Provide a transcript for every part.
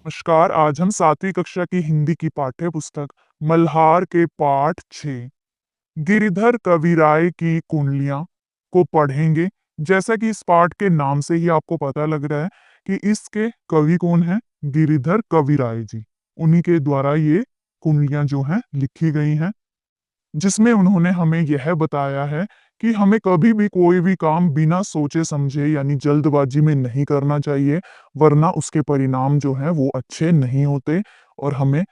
नमस्कार। आज हम 7वीं कक्षा की हिंदी की पाठ्य पुस्तक मल्हार के पाठ 6 गिरिधर कविराय की कुंडलियां को पढ़ेंगे। जैसा कि इस पाठ के नाम से ही आपको पता लग रहा है कि इसके कवि कौन है, गिरिधर कविराय जी। उन्हीं के द्वारा ये कुंडलियां जो हैं लिखी गई हैं, जिसमें उन्होंने हमें यह बताया है कि हमें कभी भी कोई भी काम बिना सोचे समझे यानी जल्दबाजी में नहीं करना चाहिए, वरना उसके परिणाम जो हैं वो अच्छे नहीं होते और हमें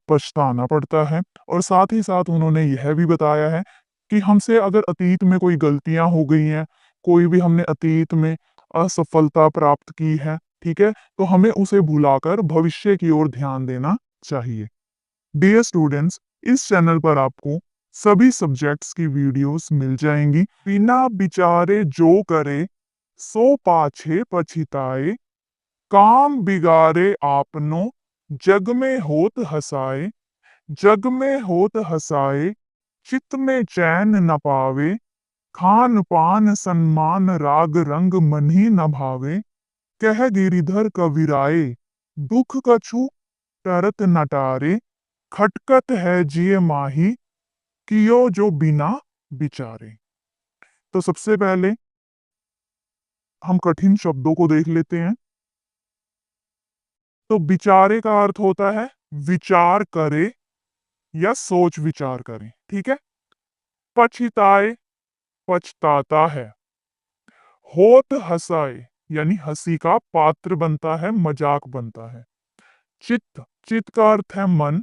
पछताना पड़ता है। और साथ ही साथ उन्होंने यह भी बताया है कि हमसे अगर अतीत में कोई गलतियां हो गई हैं, कोई भी हमने अतीत में असफलता प्राप्त की है, ठीक है, तो हमें उसे भुलाकर भविष्य की ओर ध्यान देना चाहिए। डियर स्टूडेंट्स, इस चैनल पर आपको सभी सब्जेक्ट्स की वीडियोस मिल जाएंगी। बिना विचारे जो करे सो पाछे पछिताए, काम बिगाड़े आपनो जग में होत हसाए, जग में होत हसाए चित्त में चैन न पावे, खान पान सन्मान राग रंग मन ही न भावे, कह गिरिधर कविराए दुख कछु टरत न टारे, खटकत है जिय माही कियो जो बिना विचारे। तो सबसे पहले हम कठिन शब्दों को देख लेते हैं। तो विचारे का अर्थ होता है विचार करे या सोच विचार करे, ठीक है। पछिताए, पछताता है। होत हसाए यानी हंसी का पात्र बनता है, मजाक बनता है। चित्त, चित्त का अर्थ है मन।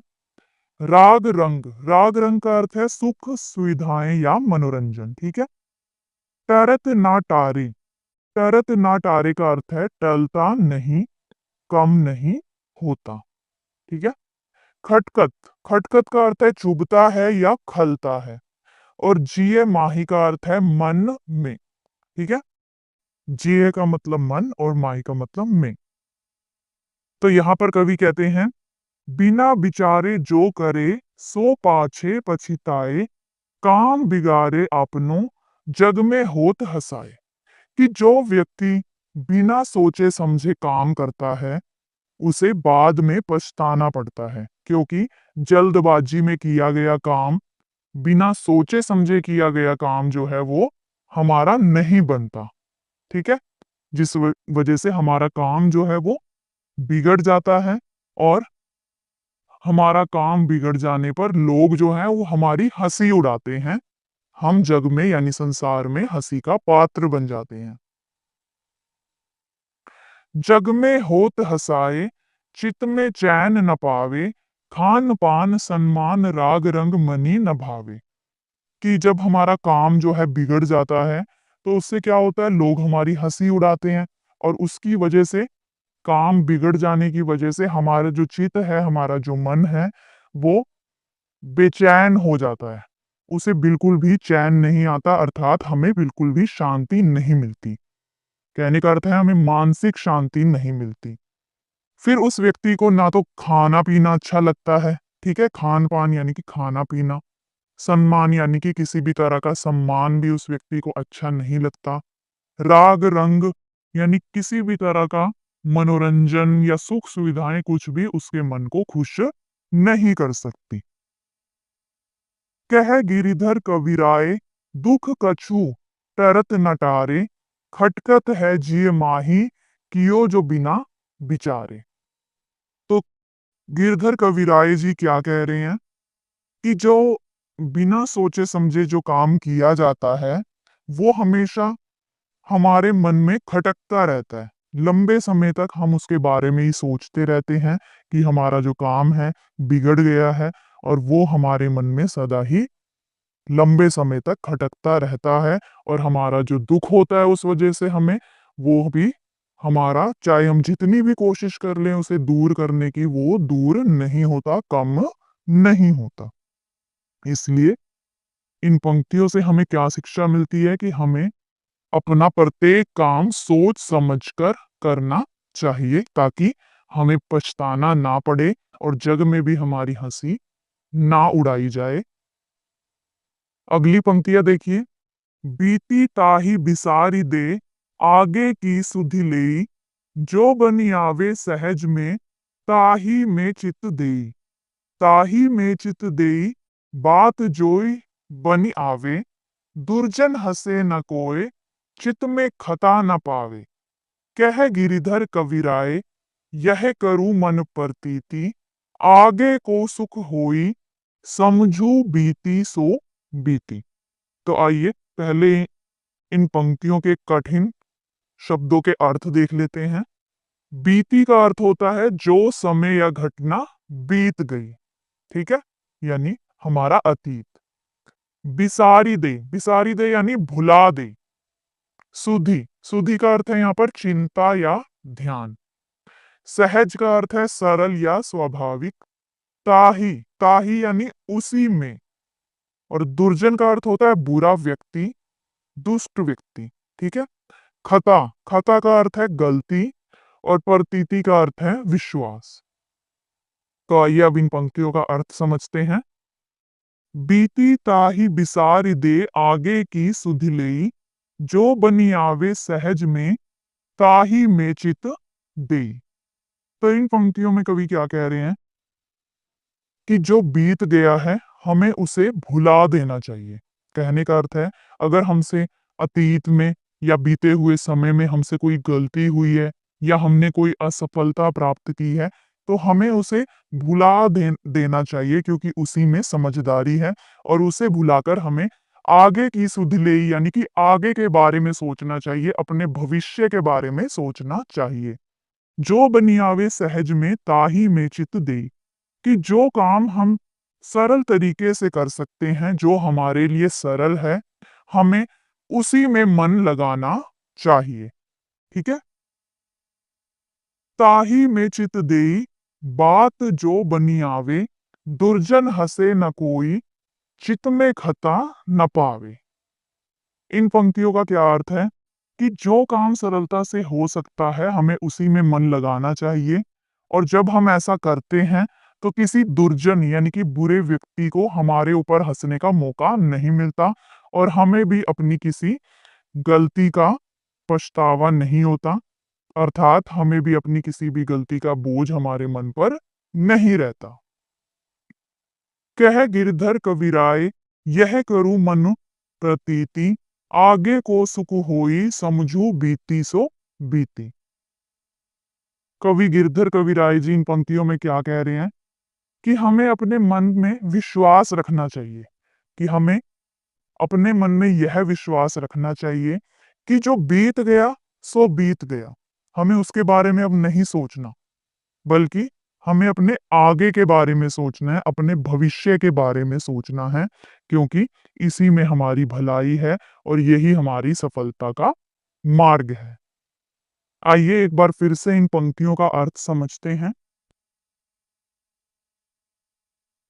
राग रंग, राग रंग का अर्थ है सुख सुविधाएं या मनोरंजन, ठीक है। टरत ना टारे, टरत ना टारे का अर्थ है टलता नहीं, कम नहीं होता, ठीक है। खटकत, खटकत का अर्थ है चुभता है या खलता है। और जिये माही का अर्थ है मन में, ठीक है। जिये का मतलब मन और माही का मतलब में। तो यहां पर कवि कहते हैं बिना विचारे जो करे सो पाछे पछिताए, काम बिगाड़े आपनो जग में होत हसाए। कि जो व्यक्ति बिना सोचे समझे काम करता है उसे बाद में पछताना पड़ता है, क्योंकि जल्दबाजी में किया गया काम, बिना सोचे समझे किया गया काम जो है वो हमारा नहीं बनता, ठीक है। जिस वजह से हमारा काम जो है वो बिगड़ जाता है। और हमारा काम बिगड़ जाने पर लोग जो है वो हमारी हंसी उड़ाते हैं। हम जग में यानी संसार में हंसी का पात्र बन जाते हैं। जग में होत हसाए चित में चैन न पावे, खान पान सन्मान राग रंग मनी न भावे। कि जब हमारा काम जो है बिगड़ जाता है तो उससे क्या होता है, लोग हमारी हंसी उड़ाते हैं। और उसकी वजह से, काम बिगड़ जाने की वजह से हमारा जो चित्त है, हमारा जो मन है, वो बेचैन हो जाता है। उसे बिल्कुल भी चैन नहीं आता, अर्थात हमें बिल्कुल भी शांति नहीं मिलती। कहने का अर्थ है हमें मानसिक शांति नहीं मिलती। फिर उस व्यक्ति को ना तो खाना पीना अच्छा लगता है, ठीक है, खान पान यानी कि खाना पीना। सम्मान यानी कि किसी भी तरह का सम्मान भी उस व्यक्ति को अच्छा नहीं लगता। राग रंग यानी किसी भी तरह का मनोरंजन या सुख सुविधाएं कुछ भी उसके मन को खुश नहीं कर सकती। कह गिरिधर कविराय दुख कछु टरत न टारे, खटकत है जिय माही कियो जो बिना विचारे। तो गिरधर कविराय जी क्या कह रहे हैं कि जो बिना सोचे समझे जो काम किया जाता है वो हमेशा हमारे मन में खटकता रहता है। लंबे समय तक हम उसके बारे में ही सोचते रहते हैं कि हमारा जो काम है बिगड़ गया है, और वो हमारे मन में सदा ही लंबे समय तक खटकता रहता है। और हमारा जो दुख होता है उस वजह से हमें, वो भी हमारा, चाहे हम जितनी भी कोशिश कर लें उसे दूर करने की, वो दूर नहीं होता, कम नहीं होता। इसलिए इन पंक्तियों से हमें क्या शिक्षा मिलती है कि हमें अपना प्रत्येक काम सोच समझकर करना चाहिए, ताकि हमें पछताना ना पड़े और जग में भी हमारी हंसी ना उड़ाई जाए। अगली पंक्तियां देखिए। बीती ताही बिसारी दे आगे की सुधि लेई, जो बनी आवे सहज में ताही में चित देई। ताही में चित देई, बात जोई बनि आवे। दुर्जन हसे न कोय, चित में खता न पावे। कह गिरिधर कविराय, यह करूँ मन प्रतीति। आगे को सुख होई, समझू बीती सो बीती। तो आइए पहले इन पंक्तियों के कठिन शब्दों के अर्थ देख लेते हैं। बीती का अर्थ होता है जो समय या घटना बीत गई, ठीक है, यानी हमारा अतीत। बिसारी दे यानी भुला दे। सुधि, सुधि का अर्थ है यहाँ पर चिंता या ध्यान। सहज का अर्थ है सरल या स्वाभाविक। ताही, ताही यानी उसी में। और दुर्जन का अर्थ होता है बुरा व्यक्ति, दुष्ट व्यक्ति, ठीक है। खता, खता का अर्थ है गलती। और प्रतीति का अर्थ है विश्वास। तो आइए अब इन पंक्तियों का अर्थ समझते हैं। बीती ताही बिसारी दे, आगे की सुधि लेई। जो बनी आवे सहज में, ताही में चित देई। तो इन पंक्तियों में कवि क्या कह रहे हैं कि जो बीत गया है हमें उसे भुला देना चाहिए। कहने का अर्थ है अगर हमसे अतीत में या बीते हुए समय में हमसे कोई गलती हुई है या हमने कोई असफलता प्राप्त की है तो हमें उसे देना चाहिए, क्योंकि उसी में समझदारी है। और उसे भुलाकर हमें आगे की सुध ले यानी कि आगे के बारे में सोचना चाहिए, अपने भविष्य के बारे में सोचना चाहिए। जो बनियावे सहज में, ताही में चित देई। कि जो काम हम सरल तरीके से कर सकते हैं, जो हमारे लिए सरल है, हमें उसी में मन लगाना चाहिए, ठीक है। ताही में चित देई, बात जो बनी आवे। दुर्जन हसे न कोई, चित में खता न पावे। इन पंक्तियों का क्या अर्थ है कि जो काम सरलता से हो सकता है हमें उसी में मन लगाना चाहिए। और जब हम ऐसा करते हैं तो किसी दुर्जन यानी कि बुरे व्यक्ति को हमारे ऊपर हंसने का मौका नहीं मिलता और हमें भी अपनी किसी गलती का पछतावा नहीं होता। अर्थात हमें भी अपनी किसी भी गलती का बोझ हमारे मन पर नहीं रहता। कह गिरधर कविराय, यह करूं मन प्रतीति। आगे को सुख होई, समझू बीती सो बीती। कवि गिरधर कविराय जी इन पंक्तियों में क्या कह रहे हैं कि हमें अपने मन में विश्वास रखना चाहिए, कि हमें अपने मन में यह विश्वास रखना चाहिए कि जो बीत गया सो बीत गया। हमें उसके बारे में अब नहीं सोचना, बल्कि हमें अपने आगे के बारे में सोचना है, अपने भविष्य के बारे में सोचना है, क्योंकि इसी में हमारी भलाई है और यही हमारी सफलता का मार्ग है। आइए एक बार फिर से इन पंक्तियों का अर्थ समझते हैं।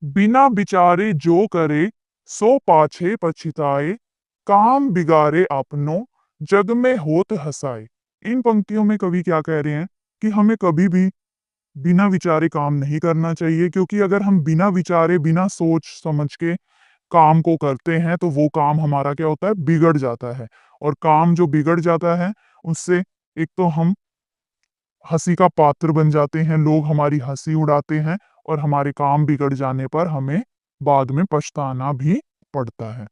बिना विचारे जो करे, सो पाछे पछिताए। काम बिगाड़े अपनो, जग में होत हसाए। इन पंक्तियों में कवि क्या कह रहे हैं कि हमें कभी भी बिना विचारे काम नहीं करना चाहिए, क्योंकि अगर हम बिना विचारे, बिना सोच समझ के काम को करते हैं तो वो काम हमारा क्या होता है, बिगड़ जाता है। और काम जो बिगड़ जाता है उससे एक तो हम हंसी का पात्र बन जाते हैं, लोग हमारी हंसी उड़ाते हैं और हमारे काम बिगड़ जाने पर हमें बाद में पछताना भी पड़ता है।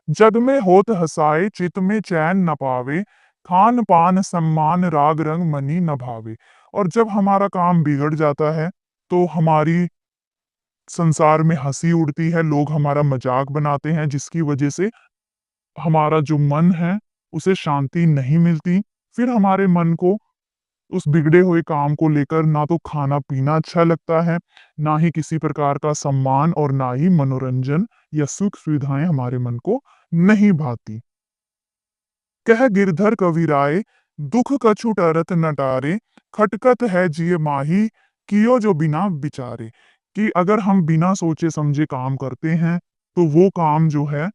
जग में होत हसाए, चित में चैन न पावे। खान पान सम्मान राग रंग मनी न भावे। और जब हमारा काम बिगड़ जाता है तो हमारी संसार में हंसी उड़ती है, लोग हमारा मजाक बनाते हैं, जिसकी वजह से हमारा जो मन है उसे शांति नहीं मिलती। फिर हमारे मन को उस बिगड़े हुए काम को लेकर ना तो खाना पीना अच्छा लगता है, ना ही किसी प्रकार का सम्मान और ना ही मनोरंजन या सुख सुविधाएं हमारे मन को नहीं भाती। कह गिरधर कविराय, दुख कछु टरत न टारे। खटकत है जिय माही, कियो जो बिना विचारे। कि अगर हम बिना सोचे समझे काम करते हैं तो वो काम जो है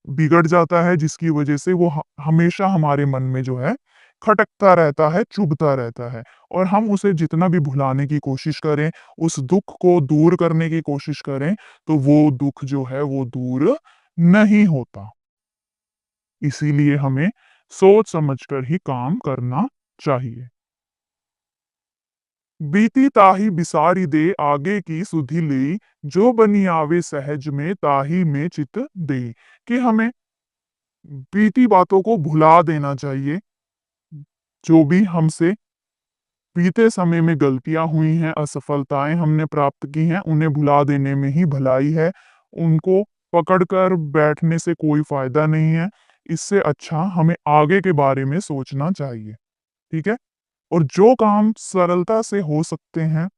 बिगड़ जाता है, जिसकी वजह से वो हमेशा हमारे मन में जो है खटकता रहता है, चुभता रहता है। और हम उसे जितना भी भुलाने की कोशिश करें, उस दुख को दूर करने की कोशिश करें, तो वो दुख जो है वो दूर नहीं होता। इसीलिए हमें सोच समझकर ही काम करना चाहिए। बीती ताही बिसारी दे आगे की सुधि लेई, जो बनी आवे सहज में ताही में चित देई। कि हमें बीती बातों को भुला देना चाहिए। जो भी हमसे बीते समय में गलतियां हुई हैं, असफलताएं हमने प्राप्त की हैं, उन्हें भुला देने में ही भलाई है। उनको पकड़कर बैठने से कोई फायदा नहीं है। इससे अच्छा हमें आगे के बारे में सोचना चाहिए। ठीक है? और जो काम सरलता से हो सकते हैं,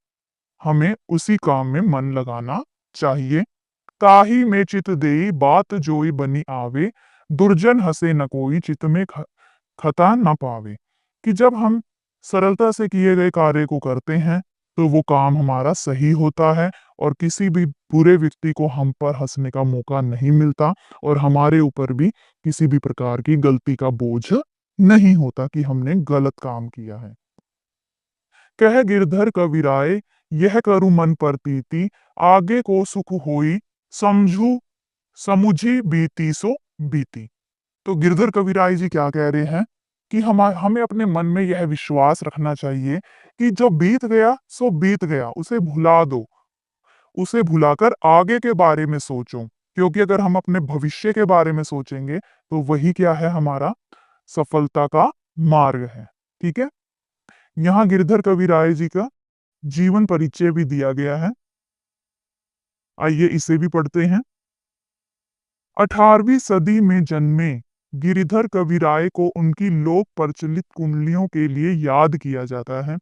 हमें उसी काम में मन लगाना चाहिए। ताही में चित देई बात जोई बनी आवे, दुर्जन हसे न कोई चित में खता न पावे। कि जब हम सरलता से किए गए कार्य को करते हैं, तो वो काम हमारा सही होता है और किसी भी बुरे व्यक्ति को हम पर हंसने का मौका नहीं मिलता और हमारे ऊपर भी किसी भी प्रकार की गलती का बोझ नहीं होता कि हमने गलत काम किया है। कह गिरधर कविराय यह करु मन प्रतीति, आगे को सुख होई समझू समुझी बीती सो बीती। तो गिरधर कविराय जी क्या कह रहे हैं कि हमें अपने मन में यह विश्वास रखना चाहिए कि जो बीत गया सो बीत गया, उसे भुला दो। उसे भुलाकर आगे के बारे में सोचो, क्योंकि अगर हम अपने भविष्य के बारे में सोचेंगे तो वही क्या है, हमारा सफलता का मार्ग है। ठीक है? यहाँ गिरधर कविराय जी का जीवन परिचय भी दिया गया है। आइए इसे भी पढ़ते हैं। 18वीं सदी में जन्मे गिरिधर कविराय को उनकी लोक प्रचलित कुंडलियों के लिए याद किया जाता है।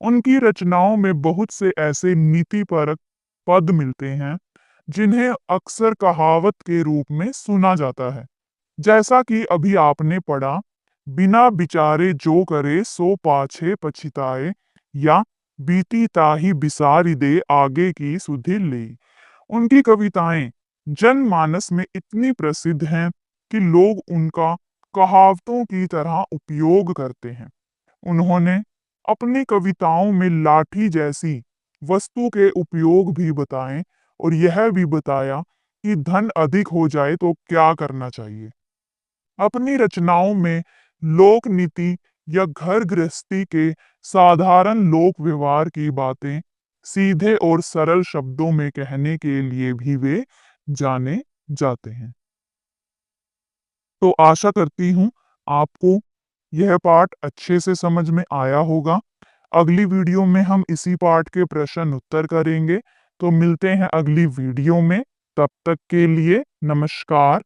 उनकी रचनाओं में बहुत से ऐसे नीतिपरक पद मिलते हैं जिन्हें अक्सर कहावत के रूप में सुना जाता है। जैसा कि अभी आपने पढ़ा, बिना विचारे जो करे सो पाछे पछिताए, या बीती ताही बिसारी दे आगे की सुधि ले। उनकी कविताएं जनमानस में इतनी प्रसिद्ध हैं कि लोग उनका कहावतों की तरह उपयोग करते हैं। उन्होंने अपनी कविताओं में लाठी जैसी वस्तु के उपयोग भी बताए और यह भी बताया कि धन अधिक हो जाए तो क्या करना चाहिए। अपनी रचनाओं में लोक नीति या घर गृहस्थी के साधारण लोक व्यवहार की बातें सीधे और सरल शब्दों में कहने के लिए भी वे जाने जाते हैं। तो आशा करती हूँ आपको यह पाठ अच्छे से समझ में आया होगा। अगली वीडियो में हम इसी पाठ के प्रश्न उत्तर करेंगे। तो मिलते हैं अगली वीडियो में। तब तक के लिए नमस्कार।